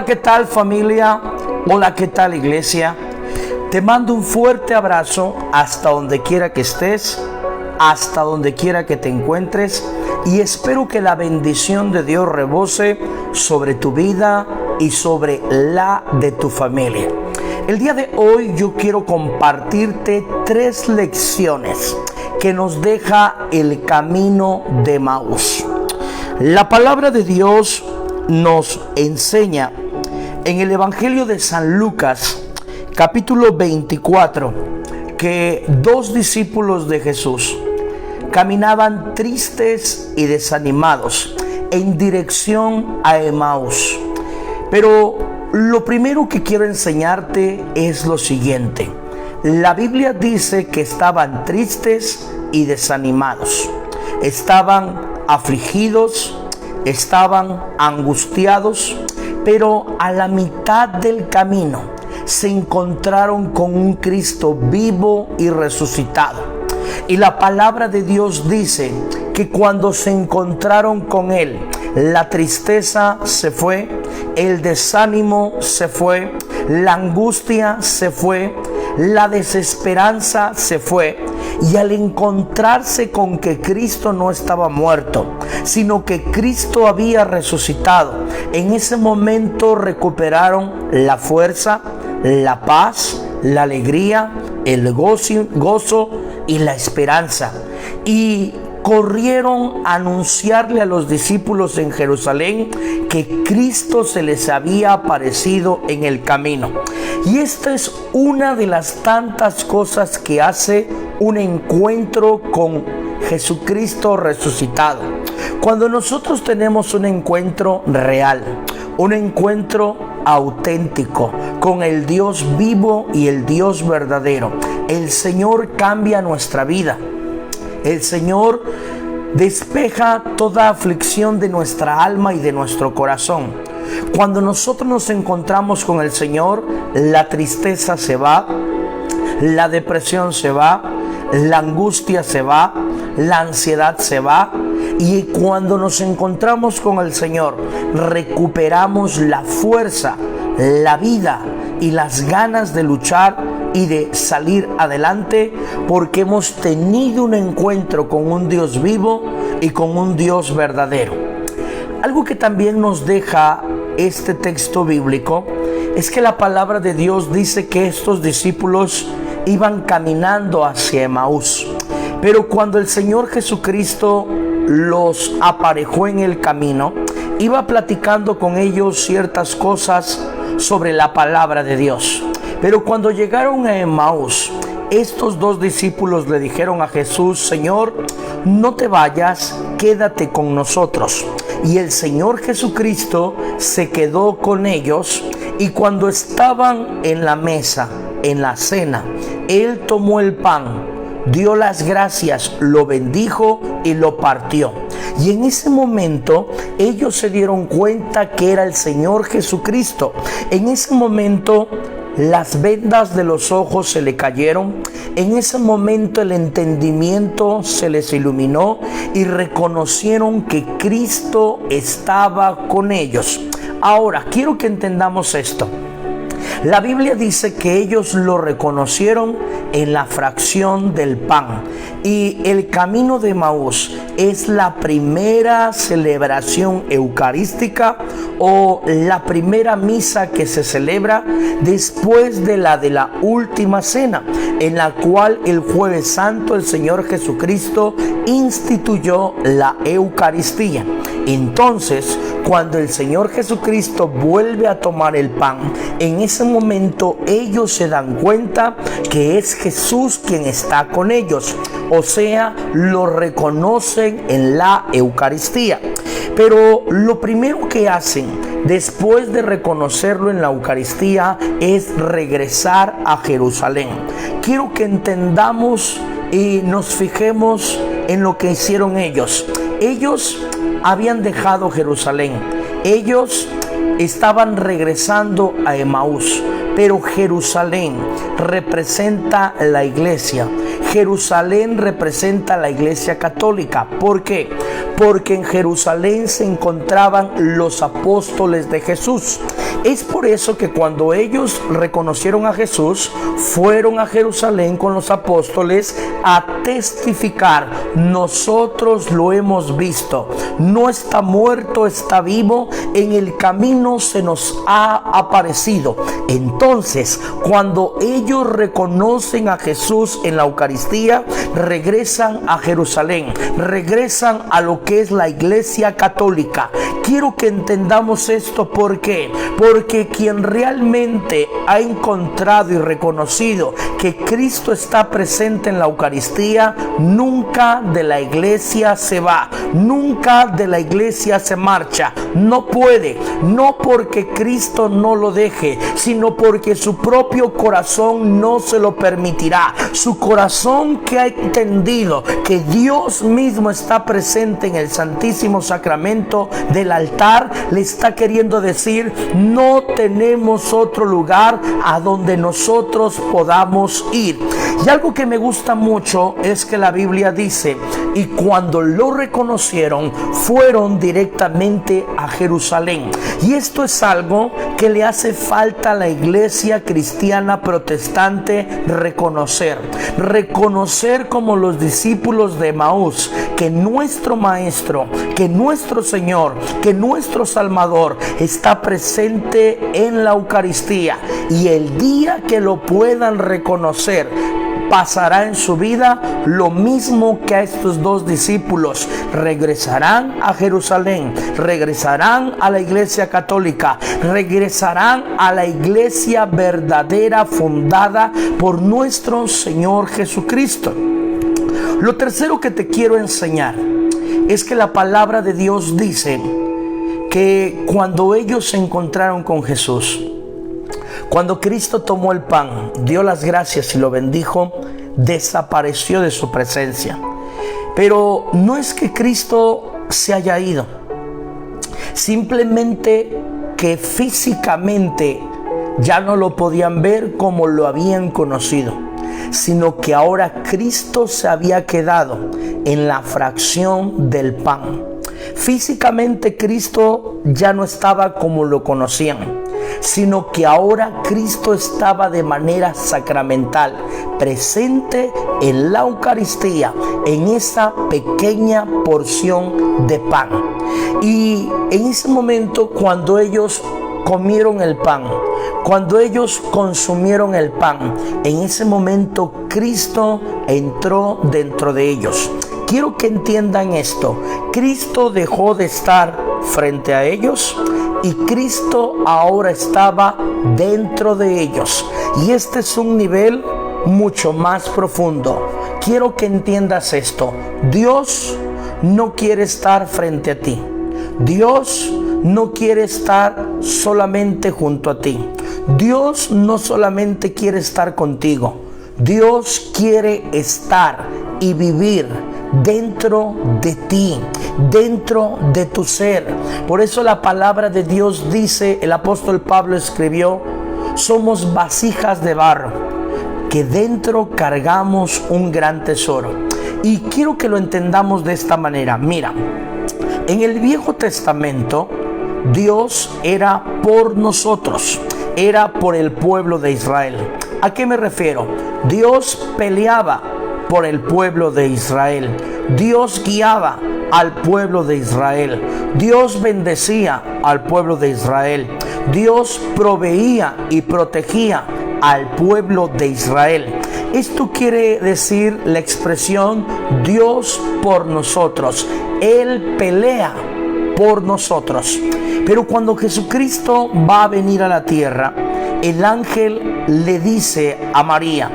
Hola, ¿qué tal familia? Hola, ¿qué tal iglesia? Te mando un fuerte abrazo hasta donde quiera que estés, hasta donde quiera que te encuentres, y espero que la bendición de Dios rebose sobre tu vida y sobre la de tu familia. El día de hoy yo quiero compartirte 3 lecciones que nos deja el camino de Emaús. La palabra de Dios nos enseña en el Evangelio de San Lucas, capítulo 24, que 2 discípulos de Jesús caminaban tristes y desanimados en dirección a Emaús. Pero lo primero que quiero enseñarte es lo siguiente. La Biblia dice que estaban tristes y desanimados. Estaban afligidos, estaban angustiados, pero a la mitad del camino se encontraron con un Cristo vivo y resucitado. Y la palabra de Dios dice que cuando se encontraron con Él, la tristeza se fue, el desánimo se fue, la angustia se fue, la desesperanza se fue. Y al encontrarse con que Cristo no estaba muerto, sino que Cristo había resucitado, en ese momento recuperaron la fuerza, la paz, la alegría, el gozo y la esperanza. Y corrieron a anunciarle a los discípulos en Jerusalén que Cristo se les había aparecido en el camino. Y esta es una de las tantas cosas que hace un encuentro con Jesucristo resucitado. Cuando nosotros tenemos un encuentro real, un encuentro auténtico con el Dios vivo y el Dios verdadero, el Señor cambia nuestra vida. El Señor despeja toda aflicción de nuestra alma y de nuestro corazón. Cuando nosotros nos encontramos con el Señor, la tristeza se va, la depresión se va, la angustia se va, la ansiedad se va. Y cuando nos encontramos con el Señor, recuperamos la fuerza, la vida y las ganas de luchar y de salir adelante, porque hemos tenido un encuentro con un Dios vivo y con un Dios verdadero. Algo que también nos deja este texto bíblico es que la palabra de Dios dice que estos discípulos iban caminando hacia Emaús. Pero cuando el Señor Jesucristo los aparejó en el camino, iba platicando con ellos ciertas cosas sobre la palabra de Dios. Pero cuando llegaron a Emaús, estos 2 discípulos le dijeron a Jesús: Señor, no te vayas, quédate con nosotros. Y el Señor Jesucristo se quedó con ellos, y cuando estaban en la mesa, en la cena, Él tomó el pan, dio las gracias, lo bendijo y lo partió. Y en ese momento ellos se dieron cuenta que era el Señor Jesucristo. En ese momento las vendas de los ojos se le cayeron. En ese momento el entendimiento se les iluminó y reconocieron que Cristo estaba con ellos. Ahora, quiero que entendamos esto. La Biblia dice que ellos lo reconocieron en la fracción del pan. Y el camino de Emaús es la primera celebración eucarística o la primera misa que se celebra después de la última cena, en la cual el Jueves Santo el Señor Jesucristo instituyó la Eucaristía. Entonces, cuando el Señor Jesucristo vuelve a tomar el pan, en ese momento ellos se dan cuenta que es Jesús quien está con ellos. O sea, lo reconocen en la Eucaristía. Pero lo primero que hacen después de reconocerlo en la Eucaristía es regresar a Jerusalén. Quiero que entendamos y nos fijemos en lo que hicieron ellos. Ellos habían dejado Jerusalén. Ellos estaban regresando a Emaús. Pero Jerusalén representa la iglesia. Jerusalén representa a la Iglesia Católica. ¿Por qué? Porque en Jerusalén se encontraban los apóstoles de Jesús. Es por eso que cuando ellos reconocieron a Jesús, fueron a Jerusalén con los apóstoles a testificar: nosotros lo hemos visto, no está muerto, está vivo, en el camino se nos ha aparecido. Entonces, cuando ellos reconocen a Jesús en la Eucaristía, regresan a Jerusalén, regresan a lo que es la Iglesia Católica. Quiero que entendamos esto. ¿Por qué? Porque quien realmente ha encontrado y reconocido que Cristo está presente en la Eucaristía, nunca de la iglesia se va, nunca de la iglesia se marcha. No puede, no porque Cristo no lo deje, sino porque su propio corazón no se lo permitirá. Su corazón, que ha entendido que Dios mismo está presente en el Santísimo Sacramento del altar, le está queriendo decir: no tenemos otro lugar a donde nosotros podamos ir. Y algo que me gusta mucho es que la Biblia dice: y cuando lo reconocieron, fueron directamente a Jerusalén. Y esto es algo que le hace falta a la iglesia cristiana protestante reconocer. Reconocer, como los discípulos de Emaús, que nuestro Maestro, que nuestro Señor, que nuestro Salvador está presente en la Eucaristía. Y el día que lo puedan reconocer, pasará en su vida lo mismo que a estos dos discípulos. Regresarán a Jerusalén, regresarán a la Iglesia Católica, regresarán a la iglesia verdadera fundada por nuestro Señor Jesucristo. Lo tercero que te quiero enseñar es que la palabra de Dios dice que cuando ellos se encontraron con Jesús, cuando Cristo tomó el pan, dio las gracias y lo bendijo, desapareció de su presencia. Pero no es que Cristo se haya ido, simplemente que físicamente ya no lo podían ver como lo habían conocido, sino que ahora Cristo se había quedado en la fracción del pan. Físicamente Cristo ya no estaba como lo conocían, sino que ahora Cristo estaba de manera sacramental, presente en la Eucaristía, en esa pequeña porción de pan. Y en ese momento, cuando ellos comieron el pan, cuando ellos consumieron el pan, en ese momento Cristo entró dentro de ellos. Quiero que entiendan esto: Cristo dejó de estar frente a ellos y Cristo ahora estaba dentro de ellos. Y este es un nivel mucho más profundo. Quiero que entiendas esto: Dios no quiere estar frente a ti. Dios no quiere estar solamente junto a ti. Dios no solamente quiere estar contigo. Dios quiere estar y vivir dentro de ti, dentro de tu ser. Por eso la palabra de Dios dice, el apóstol Pablo escribió: somos vasijas de barro, que dentro cargamos un gran tesoro. Y quiero que lo entendamos de esta manera. Mira, en el Viejo Testamento, Dios era por nosotros, era por el pueblo de Israel. ¿A qué me refiero? Dios peleaba por el pueblo de Israel. Dios guiaba al pueblo de Israel. Dios bendecía al pueblo de Israel. Dios proveía y protegía al pueblo de Israel. Esto quiere decir la expresión Dios por nosotros. Él pelea por nosotros. Pero cuando Jesucristo va a venir a la tierra, el ángel le dice a María: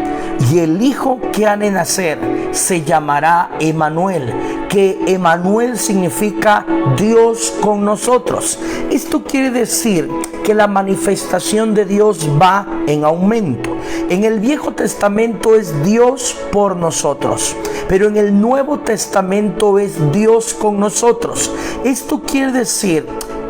y el hijo que ha de nacer se llamará Emmanuel, que Emmanuel significa Dios con nosotros. Esto quiere decir que la manifestación de Dios va en aumento. En el Viejo Testamento es Dios por nosotros, pero en el Nuevo Testamento es Dios con nosotros. Esto quiere decir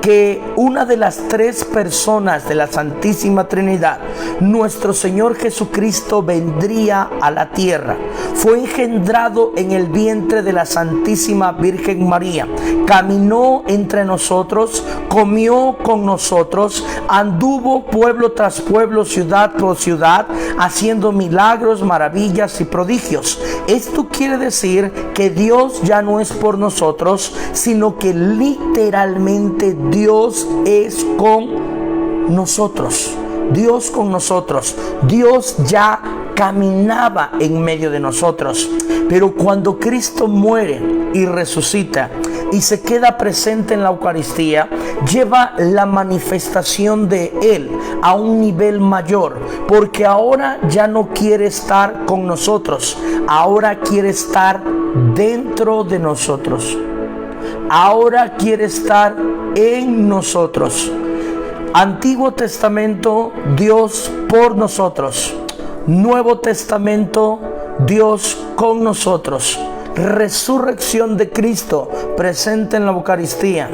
que una de las tres personas de la Santísima Trinidad, nuestro Señor Jesucristo, vendría a la tierra. Fue engendrado en el vientre de la Santísima Virgen María. Caminó entre nosotros, comió con nosotros, anduvo pueblo tras pueblo, ciudad por ciudad, haciendo milagros, maravillas y prodigios. Esto quiere decir que Dios ya no es por nosotros, sino que literalmente Dios es con nosotros. Dios con nosotros. Dios ya caminaba en medio de nosotros. Pero cuando Cristo muere y resucita y se queda presente en la Eucaristía, lleva la manifestación de Él a un nivel mayor, porque ahora ya no quiere estar con nosotros, ahora quiere estar dentro de nosotros. Ahora quiere estar en nosotros. Antiguo Testamento, Dios por nosotros. Nuevo Testamento, Dios con nosotros. Resurrección de Cristo presente en la Eucaristía.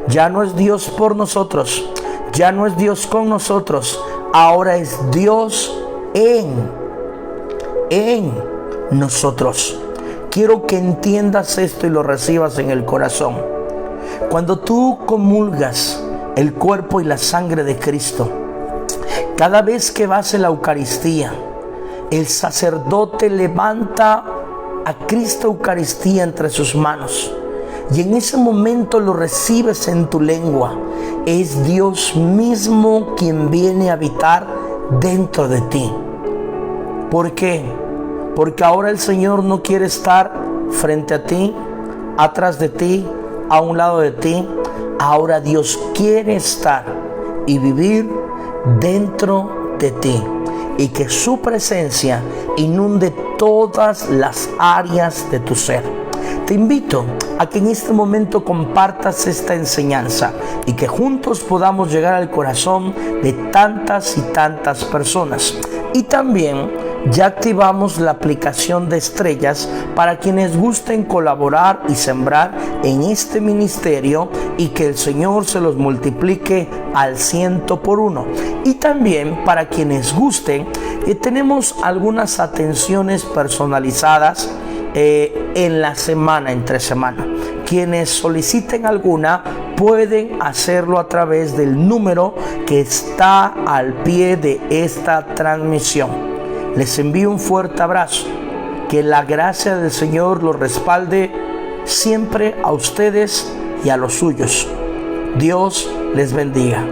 Ya no es Dios por nosotros, ya no es Dios con nosotros, ahora es Dios en nosotros. Quiero que entiendas esto y lo recibas en el corazón. Cuando tú comulgas el cuerpo y la sangre de Cristo, cada vez que vas a la Eucaristía, el sacerdote levanta a Cristo Eucaristía entre sus manos y en ese momento lo recibes en tu lengua. Es Dios mismo quien viene a habitar dentro de ti. ¿Por qué? Porque ahora el Señor no quiere estar frente a ti, atrás de ti, a un lado de ti. Ahora Dios quiere estar y vivir dentro de ti, y que su presencia inunde todas las áreas de tu ser. Te invito a que en este momento compartas esta enseñanza y que juntos podamos llegar al corazón de tantas y tantas personas. Y también ya activamos la aplicación de estrellas para quienes gusten colaborar y sembrar en este ministerio, y que el Señor se los multiplique al 100 por 1. Y también para quienes gusten, tenemos algunas atenciones personalizadas en la semana, entre semana. Quienes soliciten alguna pueden hacerlo a través del número que está al pie de esta transmisión. Les envío un fuerte abrazo. Que la gracia del Señor los respalde siempre a ustedes y a los suyos. Dios les bendiga.